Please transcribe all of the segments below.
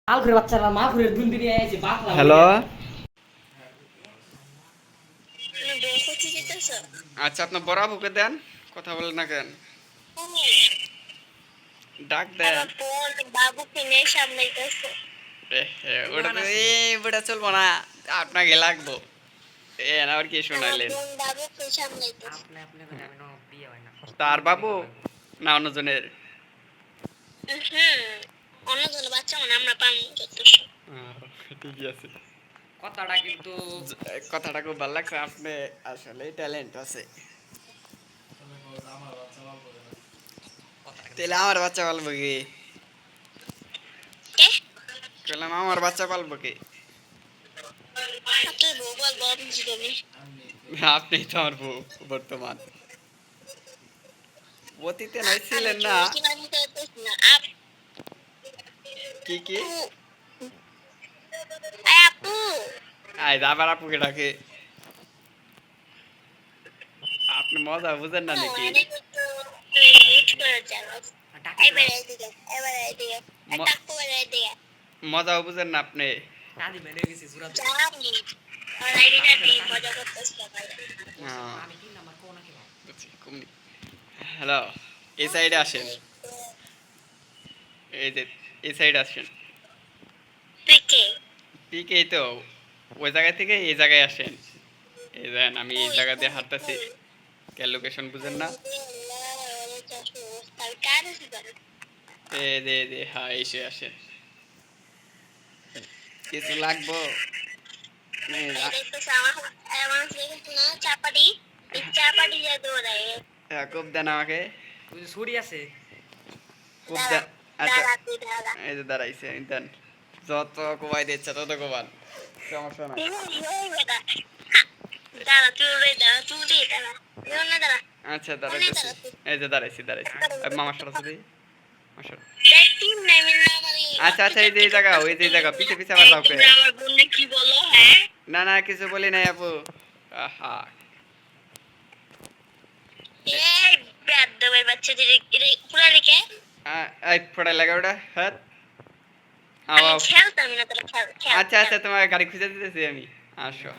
আলফের বাচ্চারা মাহফুরের দুন দিনে আইছে বাকলা হ্যালো তুমি আচ্ছা আপনার বড় আপুকে দেন কথা বলেন না কেন ডাক দেন বাবুকে নিয়ে সামলাইতেছে। ওটা তো বুড়া চলবো না আপনাকে লাগবো আবার কি শোনাইলেন বাবুকে সামলাইতেছে। আপনি আপনি করে আমি নো বিয়ে হয় না তার বাবু না অন্যজনের অন্যজন বাচ্চা মানে আমরা পান যথেষ্ট। ঠিকই আছে কথাটা কিন্তু কথাটা খুব ভালো লাগছে আপনি আসলে ট্যালেন্ট আছে তাহলে আমার বাচ্চা পালবো কি বললাম আমার বাচ্চা পালবো কি তুই বউ বল বাবু জিগাবি। আপনি তো আমার বউ বর্তমান অতীতে নয় ছিলেন না কি কি আপু আয় আবার আপুকে ডাকে আপনি মজা বুঝেন না নাকি মজাও বুঝেন না আপনি দাদি মেরে গেছি সুরাত আমি কি নাম্বার কোন নাকি হ্যালো এই সাইডে আসেন এই যে এই সাইডে আসেন পিকে তো ওই জায়গা থেকে এই জায়গায় আসেন এই দেন আমি এই জায়গা দিয়ে হাঁটতেছি কে লোকেশন বুঝেন না এই যে হ্যাঁ এসে আসেন কিছু লাগবো খুব দেন আমাকে ওই যে ছুরি আছে খুব দেন আচ্ছা এই যে দাঁড়াইছে দেন যত কোবাই দিচ্ছে তত কোবান সমস্যা না আচ্ছা দাঁড়াইতেছি এই যে দাঁড়াইছি মামার সাথে দিই আচ্ছা আচ্ছা এই যে এই জায়গা ওই যে জায়গা পিছে পিছে আবার দাও না না কিছু বলি নাই আপু আহা এই ফোড়াই লাগা ওটা হ্যাঁ আচ্ছা আচ্ছা তোমার গাড়ি খুঁজে দিতেছি আমি আসো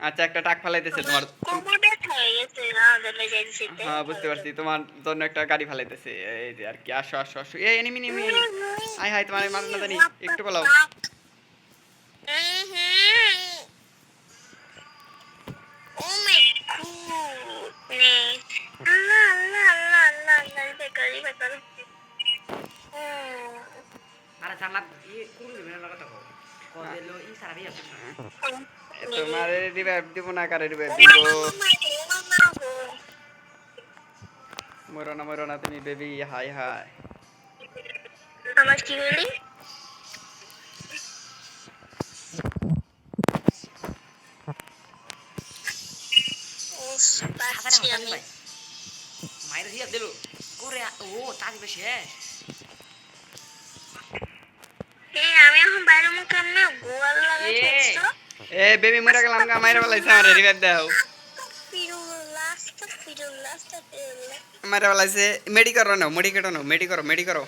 আচ্ছা একটা টাক ফালাইতেছে তোমার হ্যাঁ বুঝতে পারছি তোমার জন্য একটা গাড়ি ফালাইতেছে এই যে আর কি আসো আসো আসো এই এনিমি এনিমি হাই হাই তোমার মার না জানি একটু বলাও আরে জান্নাত ই কোন দিবে না কথা কও কইলো ই সারা বিয়া করছ তোমার রিভাইভ দিব না কারে রিভাইভ দিব মরো না তুমি বেবি হাই হাই আমার কি বলি মাইরে দিয়া দিল করে ও তাজ বেশি আমি এখন বাইরে মুখ না গোয়াল লাগাচ্ছি এ বেবি মরে গেলাম গা মাইরা বলাইছে আমারে রিভাইভ দাও মাইরা বলাইছে মেডি করো না মেডি করো